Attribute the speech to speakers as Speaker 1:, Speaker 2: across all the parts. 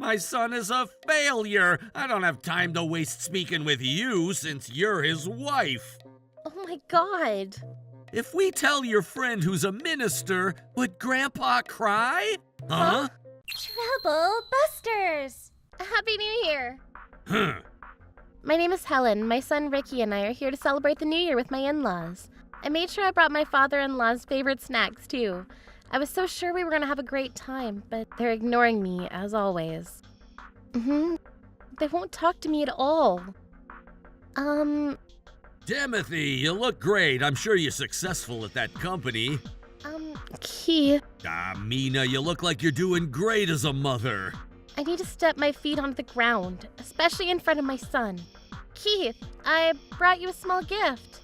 Speaker 1: My son is a failure. I don't have time to waste speaking with you since you're his wife.
Speaker 2: Oh my god.
Speaker 1: If we tell your friend who's a minister, would Grandpa cry? Huh?
Speaker 2: Trouble Busters! Happy New Year!
Speaker 1: Huh.
Speaker 2: My name is Helen. My son Ricky and I are here to celebrate the New Year with my in-laws. I made sure I brought my father-in-law's favorite snacks, too. I was so sure we were going to have a great time, but they're ignoring me, as always. They won't talk to me at all.
Speaker 1: Timothy, you look great. I'm sure you're successful at that company.
Speaker 2: Keith,
Speaker 1: Mina, you look like you're doing great as a mother.
Speaker 2: I need to step my feet onto the ground, especially in front of my son. Keith, I brought you a small gift.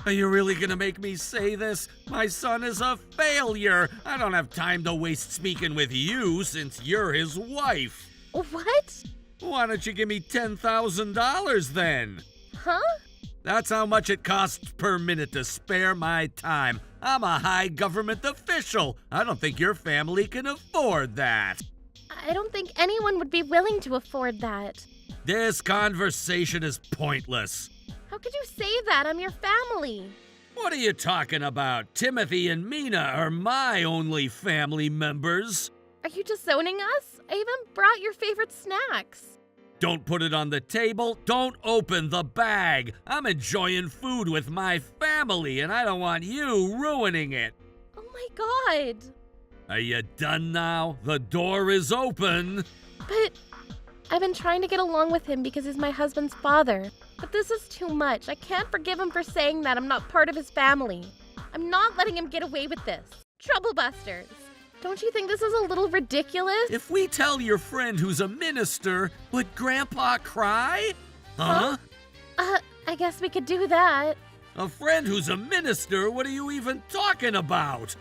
Speaker 1: Are you really gonna make me say this? My son is a failure. I don't have time to waste speaking with you since you're his wife.
Speaker 2: What?
Speaker 1: Why don't you give me $10,000 then?
Speaker 2: Huh?
Speaker 1: That's how much it costs per minute to spare my time. I'm a high government official. I don't think your family can afford that.
Speaker 2: I don't think anyone would be willing to afford that.
Speaker 1: This conversation is pointless.
Speaker 2: How could you say that? I'm your family.
Speaker 1: What are you talking about? Timothy and Mina are my only family members.
Speaker 2: Are you disowning us? I even brought your favorite snacks.
Speaker 1: Don't put it on the table. Don't open the bag. I'm enjoying food with my family, and I don't want you ruining it.
Speaker 2: Oh my god.
Speaker 1: Are you done now? The door is open.
Speaker 2: But I've been trying to get along with him because he's my husband's father. But this is too much. I can't forgive him for saying that I'm not part of his family. I'm not letting him get away with this. Trouble Busters. Don't you think this is a little ridiculous?
Speaker 1: If we tell your friend who's a minister, would Grandpa cry? Huh?
Speaker 2: I guess we could do that.
Speaker 1: A friend who's a minister? What are you even talking about?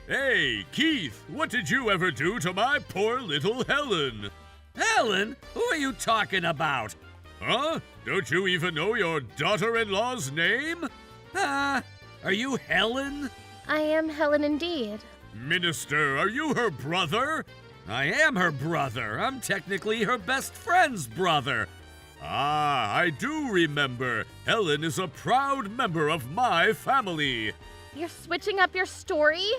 Speaker 1: Hey, Keith, what did you ever do to my poor little Helen? Helen? Who are you talking about? Huh? Don't you even know your daughter-in-law's name? Are you Helen?
Speaker 2: I am Helen indeed.
Speaker 1: Minister, are you her brother? I am her brother. I'm technically her best friend's brother. I do remember. Helen is a proud member of my family.
Speaker 2: You're switching up your story?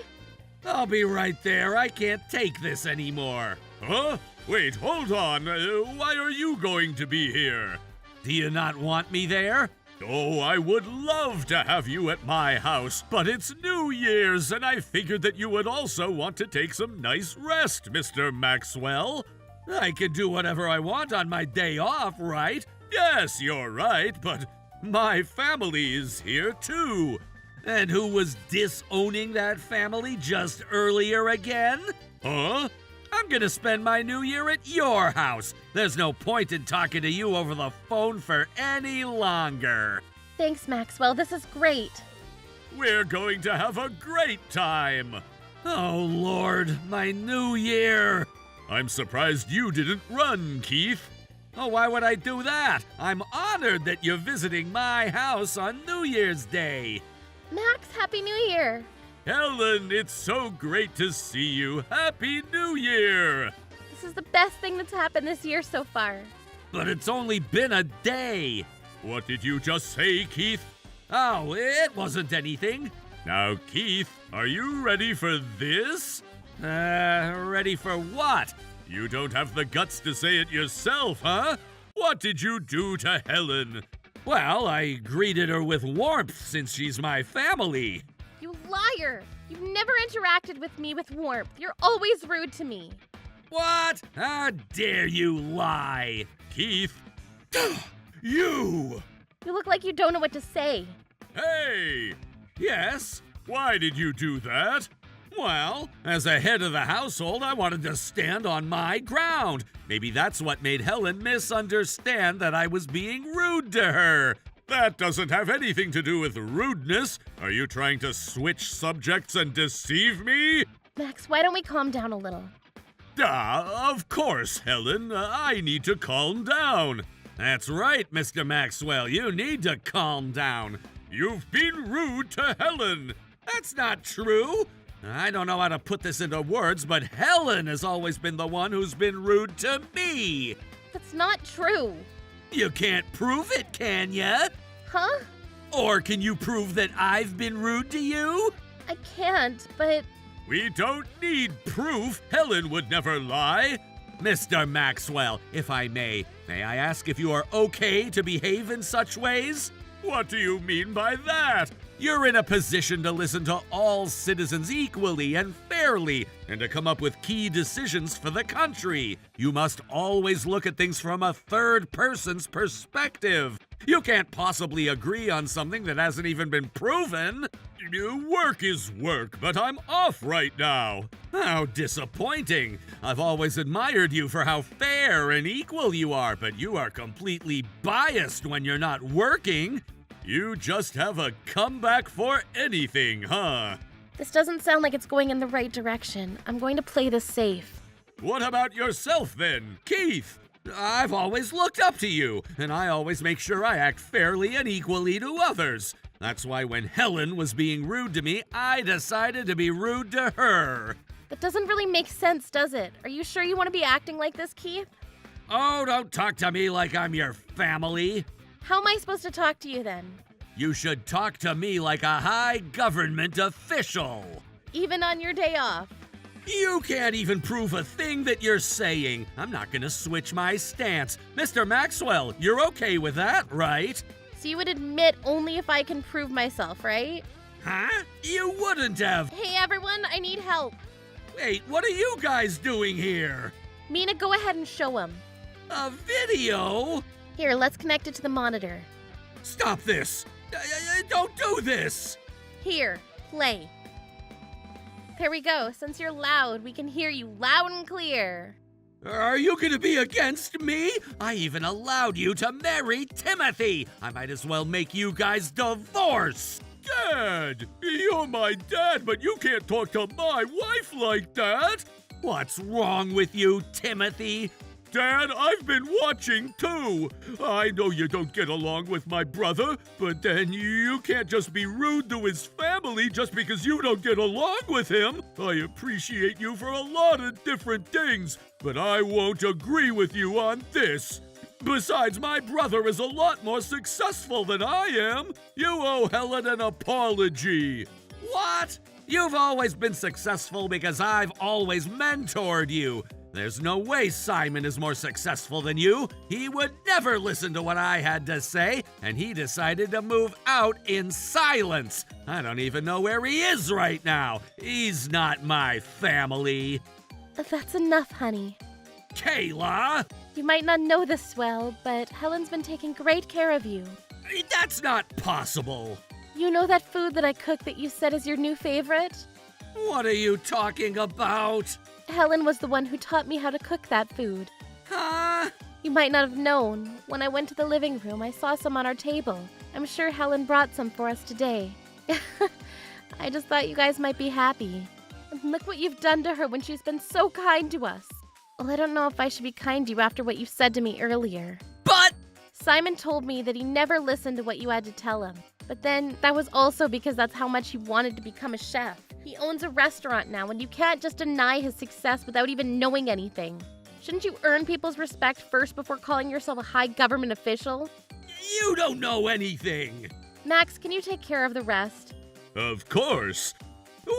Speaker 1: I'll be right there. I can't take this anymore. Huh? Wait, hold on. Why are you going to be here? Do you not want me there? Oh, I would love to have you at my house, but it's New Year's, and I figured that you would also want to take some nice rest, Mr. Maxwell. I can do whatever I want on my day off, right? Yes, you're right, but my family is here too. And who was disowning that family just earlier again? Huh? I'm gonna spend my New Year at your house. There's no point in talking to you over the phone for any longer.
Speaker 2: Thanks, Maxwell. This is great.
Speaker 1: We're going to have a great time. Oh, Lord, my New Year. I'm surprised you didn't run, Keith. Oh, why would I do that? I'm honored that you're visiting my house on New Year's Day.
Speaker 2: Max, Happy New Year.
Speaker 1: Helen, it's so great to see you. Happy New Year!
Speaker 2: This is the best thing that's happened this year so far.
Speaker 1: But it's only been a day. What did you just say, Keith? Oh, it wasn't anything. Now, Keith, are you ready for this? Ready for what? You don't have the guts to say it yourself, huh? What did you do to Helen? Well, I greeted her with warmth since she's my family.
Speaker 2: You liar! You've never interacted with me with warmth. You're always rude to me.
Speaker 1: What? How dare you lie? Keith, you!
Speaker 2: You look like you don't know what to say.
Speaker 1: Hey! Yes? Why did you do that? Well, as a head of the household, I wanted to stand on my ground. Maybe that's what made Helen misunderstand that I was being rude to her. That doesn't have anything to do with rudeness. Are you trying to switch subjects and deceive me?
Speaker 2: Max, why don't we calm down a little?
Speaker 1: Of course, Helen. I need to calm down. That's right, Mr. Maxwell. You need to calm down. You've been rude to Helen. That's not true. I don't know how to put this into words, but Helen has always been the one who's been rude to me.
Speaker 2: That's not true.
Speaker 1: You can't prove it, can ya?
Speaker 2: Huh?
Speaker 1: Or can you prove that I've been rude to you?
Speaker 2: I can't, but
Speaker 1: We don't need proof. Helen would never lie. Mr. Maxwell, if I may I ask if you are okay to behave in such ways? What do you mean by that? You're in a position to listen to all citizens equally and fairly, and to come up with key decisions for the country. You must always look at things from a third person's perspective. You can't possibly agree on something that hasn't even been proven. Work is work, but I'm off right now. How disappointing. I've always admired you for how fair and equal you are, but you are completely biased when you're not working. You just have a comeback for anything, huh?
Speaker 2: this doesn't sound like it's going in the right direction. I'm going to play this safe.
Speaker 1: What about yourself then, Keith? I've always looked up to you, and I always make sure I act fairly and equally to others. That's why when Helen was being rude to me, I decided to be rude to her.
Speaker 2: That doesn't really make sense, does it? Are you sure you want to be acting like this, Keith?
Speaker 1: Oh, don't talk to me like I'm your family.
Speaker 2: How am I supposed to talk to you then?
Speaker 1: You should talk to me like a high government official.
Speaker 2: Even on your day off?
Speaker 1: You can't even prove a thing that you're saying. I'm not gonna switch my stance. Mr. Maxwell, you're okay with that, right?
Speaker 2: So you would admit only if I can prove myself, right?
Speaker 1: Huh? You wouldn't have.
Speaker 2: Hey everyone, I need help.
Speaker 1: Wait, what are you guys doing here?
Speaker 2: Mina, go ahead and show him.
Speaker 1: A video?
Speaker 2: Here, let's connect it to the monitor.
Speaker 1: Stop this! Don't do this!
Speaker 2: Here, play. There we go. Since you're loud, we can hear you loud and clear.
Speaker 1: Are you gonna be against me? I even allowed you to marry Timothy! I might as well make you guys divorce! Dad! You're my dad, but you can't talk to my wife like that! What's wrong with you, Timothy? Dad, I've been watching too. I know you don't get along with my brother, but then you can't just be rude to his family just because you don't get along with him. I appreciate you for a lot of different things, but I won't agree with you on this. Besides, my brother is a lot more successful than I am. You owe Helen an apology. What? You've always been successful because I've always mentored you. There's no way Simon is more successful than you. He would never listen to what I had to say, and he decided to move out in silence. I don't even know where he is right now. He's not my family.
Speaker 2: That's enough, honey.
Speaker 1: Kayla!
Speaker 2: You might not know this well, but Helen's been taking great care of you.
Speaker 1: That's not possible.
Speaker 2: You know that food that I cook that you said is your new favorite?
Speaker 1: What are you talking about?
Speaker 2: Helen was the one who taught me how to cook that food.
Speaker 1: Huh?
Speaker 2: You might not have known. When I went to the living room, I saw some on our table. I'm sure Helen brought some for us today. I just thought you guys might be happy. And look what you've done to her when she's been so kind to us. Well, I don't know if I should be kind to you after what you said to me earlier.
Speaker 1: But
Speaker 2: Simon told me that he never listened to what you had to tell him. But then that was also because that's how much he wanted to become a chef. He owns a restaurant now, and you can't just deny his success without even knowing anything. Shouldn't you earn people's respect first before calling yourself a high government official?
Speaker 1: you don't know anything.
Speaker 2: Max, can you take care of the rest?
Speaker 1: Of course.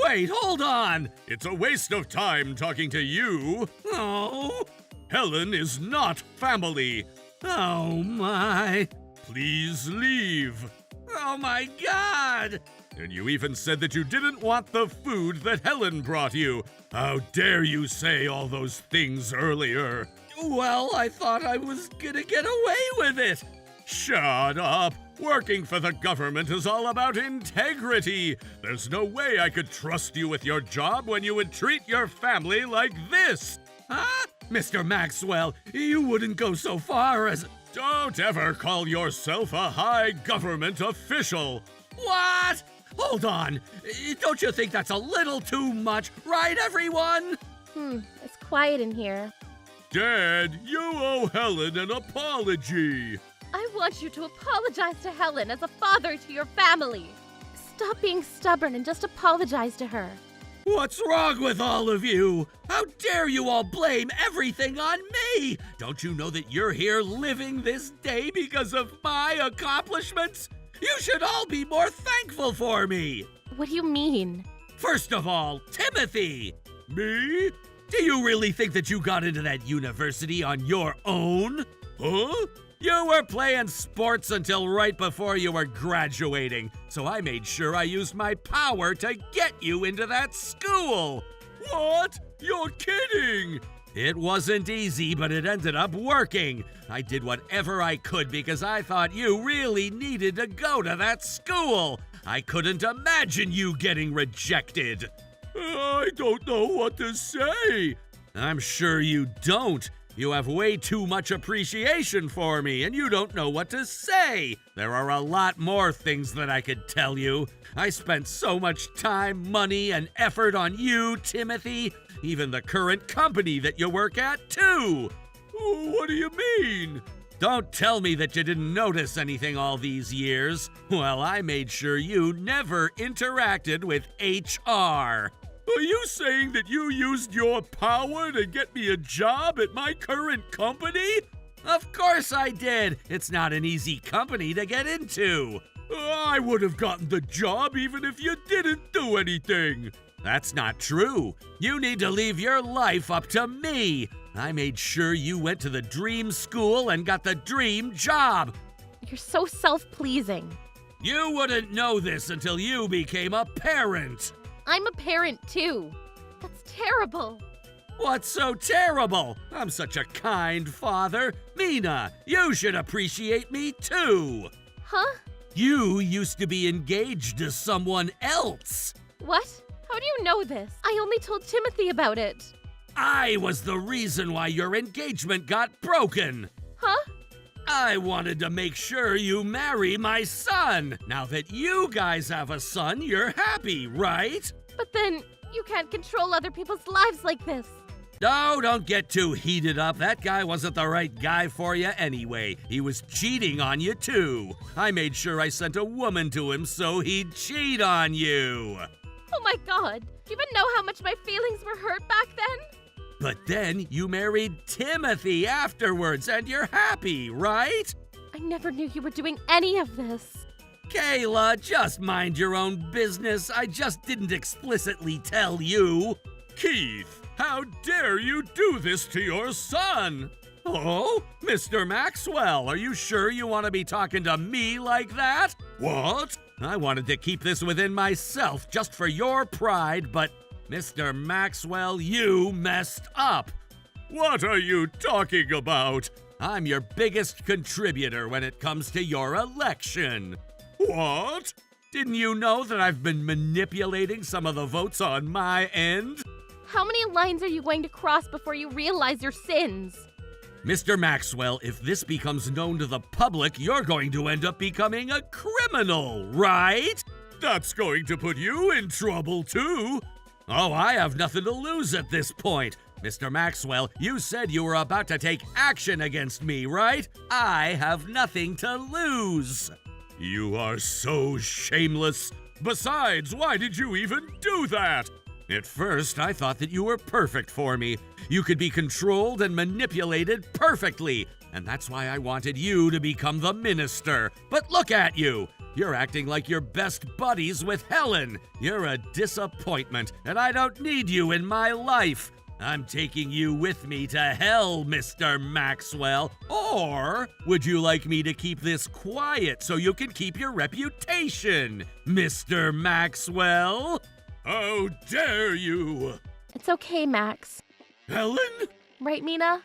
Speaker 1: Wait, hold on. It's a waste of time talking to you. Oh, Helen is not family. Oh my. Please leave. Oh my God. And you even said that you didn't want the food that Helen brought you. How dare you say all those things earlier? Well, I thought I was gonna get away with it. Shut up. Working for the government is all about integrity. There's no way I could trust you with your job when you would treat your family like this. Huh? Mr. Maxwell, you wouldn't go so far as... Don't ever call yourself a high government official. What? Hold on. Don't you think that's a little too much, right, everyone?
Speaker 2: It's quiet in here.
Speaker 1: Dad, you owe Helen an apology.
Speaker 2: I want you to apologize to Helen as a father to your family. Stop being stubborn and just apologize to her.
Speaker 1: What's wrong with all of you? How dare you all blame everything on me? Don't you know that you're here living this day because of my accomplishments? You should all be more thankful for me.
Speaker 2: What do you mean?
Speaker 1: First of all, Timothy. Me? Do you really think that you got into that university on your own? Huh? You were playing sports until right before you were graduating, so I made sure I used my power to get you into that school. What? You're kidding! It wasn't easy, but it ended up working. I did whatever I could because I thought you really needed to go to that school. I couldn't imagine you getting rejected. I don't know what to say. I'm sure you don't. You have way too much appreciation for me, and you don't know what to say. There are a lot more things that I could tell you. I spent so much time, money, and effort on you, Timothy. Even the current company that you work at, too. What do you mean? Don't tell me that you didn't notice anything all these years. Well, I made sure you never interacted with HR. Are you saying that you used your power to get me a job at my current company? Of course I did. It's not an easy company to get into. I would have gotten the job even if you didn't do anything. That's not true. You need to leave your life up to me. I made sure you went to the dream school and got the dream job.
Speaker 2: You're so self-pleasing.
Speaker 1: You wouldn't know this until you became a parent.
Speaker 2: I'm a parent too. That's terrible.
Speaker 1: What's so terrible? I'm such a kind father. Mina, you should appreciate me too.
Speaker 2: Huh?
Speaker 1: You used to be engaged to someone else.
Speaker 2: What? How do you know this? I only told Timothy about it.
Speaker 1: I was the reason why your engagement got broken.
Speaker 2: Huh?
Speaker 1: I wanted to make sure you marry my son. Now that you guys have a son, you're happy, right?
Speaker 2: But then, you can't control other people's lives like this.
Speaker 1: No, don't get too heated up. That guy wasn't the right guy for you anyway. He was cheating on you too. I made sure I sent a woman to him so he'd cheat on you.
Speaker 2: Oh my god. Do you even know how much my feelings were hurt back then?
Speaker 1: But then you married Timothy afterwards and you're happy, right?
Speaker 2: I never knew you were doing any of this.
Speaker 1: Kayla, just mind your own business. I just didn't explicitly tell you. Keith, how dare you do this to your son? Oh, Mr. Maxwell, are you sure you want to be talking to me like that? What? I wanted to keep this within myself just for your pride, but Mr. Maxwell, you messed up. What are you talking about? I'm your biggest contributor when it comes to your election. What? Didn't you know that I've been manipulating some of the votes on my end?
Speaker 2: How many lines are you going to cross before you realize your sins?
Speaker 1: Mr. Maxwell, if this becomes known to the public, you're going to end up becoming a criminal, right? That's going to put you in trouble, too. Oh, I have nothing to lose at this point. Mr. Maxwell, you said you were about to take action against me, right? I have nothing to lose. You are so shameless. Besides, why did you even do that? At first, I thought that you were perfect for me. You could be controlled and manipulated perfectly, and that's why I wanted you to become the minister. But look at you! You're acting like you're best buddies with Helen. You're a disappointment, and I don't need you in my life. I'm taking you with me to hell, Mr. Maxwell. Or would you like me to keep this quiet so you can keep your reputation, Mr. Maxwell? How dare you!
Speaker 2: It's okay, Max.
Speaker 1: Helen?
Speaker 2: Right, Mina?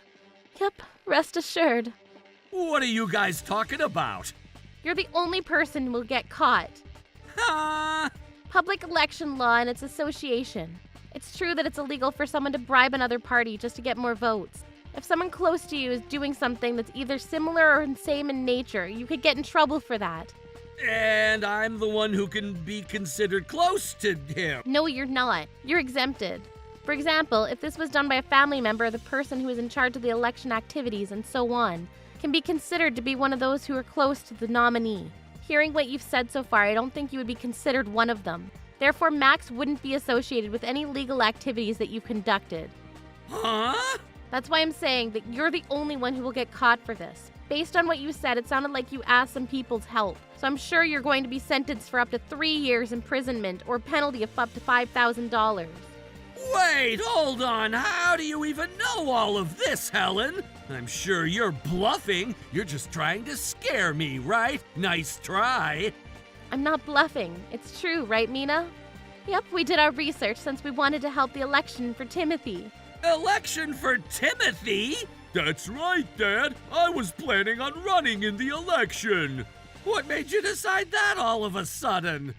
Speaker 2: Yep, rest assured.
Speaker 1: What are you guys talking about?
Speaker 2: You're the only person who will get caught.
Speaker 1: Ha!
Speaker 2: Public election law and its association. It's true that it's illegal for someone to bribe another party just to get more votes. If someone close to you is doing something that's either similar or same in nature, you could get in trouble for that.
Speaker 1: And I'm the one who can be considered close to him.
Speaker 2: No, you're not. You're exempted. For example, if this was done by a family member, the person who is in charge of the election activities and so on, can be considered to be one of those who are close to the nominee. Hearing what you've said so far, I don't think you would be considered one of them. Therefore, Max wouldn't be associated with any legal activities that you conducted.
Speaker 1: Huh?
Speaker 2: That's why I'm saying that you're the only one who will get caught for this. Based on what you said, it sounded like you asked some people's help. So I'm sure you're going to be sentenced for up to 3 years imprisonment or penalty of up to $5,000.
Speaker 1: Wait, hold on. How do you even know all of this, Helen? I'm sure you're bluffing. You're just trying to scare me, right? Nice try.
Speaker 2: I'm not bluffing. It's true, right, Mina? Yep, we did our research since we wanted to help the election for Timothy.
Speaker 1: Election for Timothy? That's right, Dad. I was planning on running in the election. What made you decide that all of a sudden?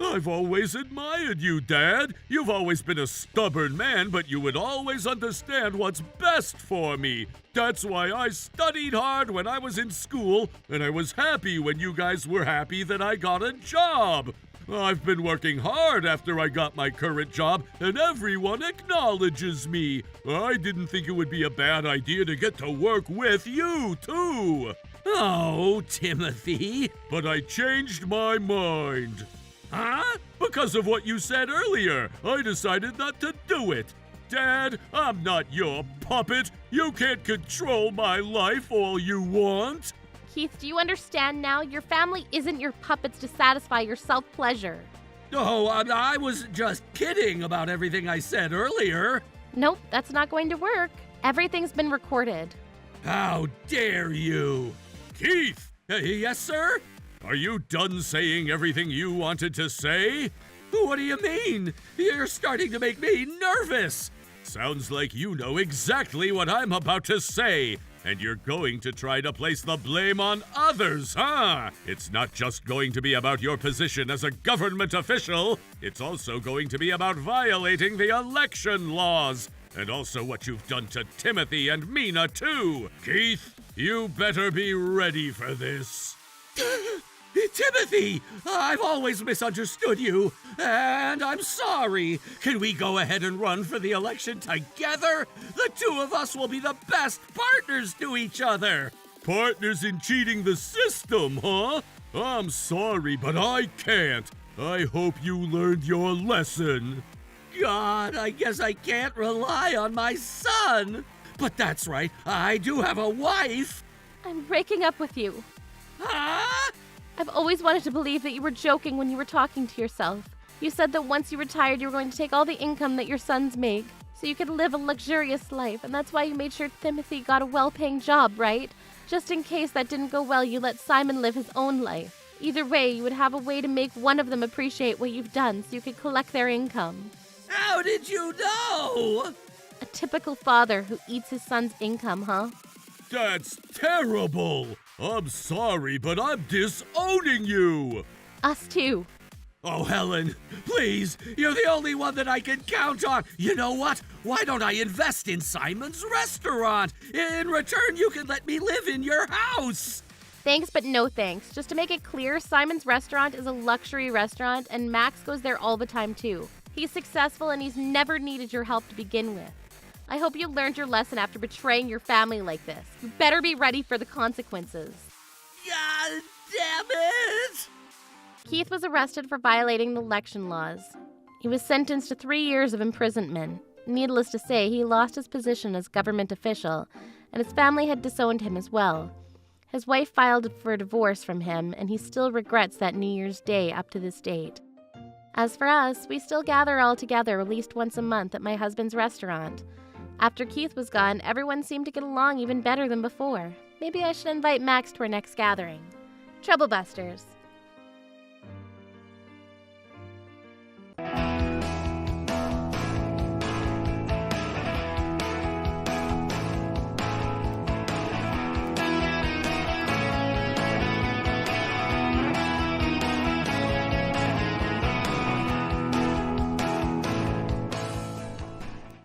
Speaker 1: I've always admired you, Dad. You've always been a stubborn man, but you would always understand what's best for me. That's why I studied hard when I was in school, and I was happy when you guys were happy that I got a job. I've been working hard after I got my current job, and everyone acknowledges me. I didn't think it would be a bad idea to get to work with you, too. Oh, Timothy. But I changed my mind. Huh? Because of what you said earlier, I decided not to do it. Dad, I'm not your puppet. You can't control my life all you want.
Speaker 2: Keith, do you understand now? Your family isn't your puppets to satisfy your self-pleasure.
Speaker 1: Oh, I was just kidding about everything I said earlier.
Speaker 2: Nope, that's not going to work. Everything's been recorded.
Speaker 1: How dare you? Keith! Yes, sir? Are you done saying everything you wanted to say? What do you mean? You're starting to make me nervous. Sounds like you know exactly what I'm about to say. And you're going to try to place the blame on others, huh? It's not just going to be about your position as a government official. It's also going to be about violating the election laws. And also what you've done to Timothy and Mina, too. Keith, you better be ready for this. Timothy, I've always misunderstood you, and I'm sorry. Can we go ahead and run for the election together? The two of us will be the best partners to each other. Partners in cheating the system, huh? I'm sorry, but I can't. I hope you learned your lesson. God, I guess I can't rely on my son. But that's right, I do have a wife.
Speaker 2: I'm breaking up with you.
Speaker 1: Huh?
Speaker 2: I've always wanted to believe that you were joking when you were talking to yourself. You said that once you retired, you were going to take all the income that your sons make so you could live a luxurious life, and that's why you made sure Timothy got a well-paying job, right? Just in case that didn't go well, you let Simon live his own life. Either way, you would have a way to make one of them appreciate what you've done so you could collect their income.
Speaker 1: How did you know?
Speaker 2: A typical father who eats his son's income, huh?
Speaker 1: That's terrible! I'm sorry, but I'm disowning you!
Speaker 2: Us too.
Speaker 1: Oh, Helen, please, you're the only one that I can count on. You know what? Why don't I invest in Simon's restaurant? In return, you can let me live in your house.
Speaker 2: Thanks, but no thanks. Just to make it clear, Simon's restaurant is a luxury restaurant, and Max goes there all the time too. He's successful, and he's never needed your help to begin with. I hope you learned your lesson after betraying your family like this. You better be ready for the consequences.
Speaker 1: God damn it!
Speaker 2: Keith was arrested for violating the election laws. He was sentenced to 3 years of imprisonment. Needless to say, he lost his position as government official, and his family had disowned him as well. His wife filed for divorce from him, and he still regrets that New Year's Day up to this date. As for us, we still gather all together at least once a month at my husband's restaurant. After Keith was gone, everyone seemed to get along even better than before. Maybe I should invite Max to our next gathering. Troublebusters.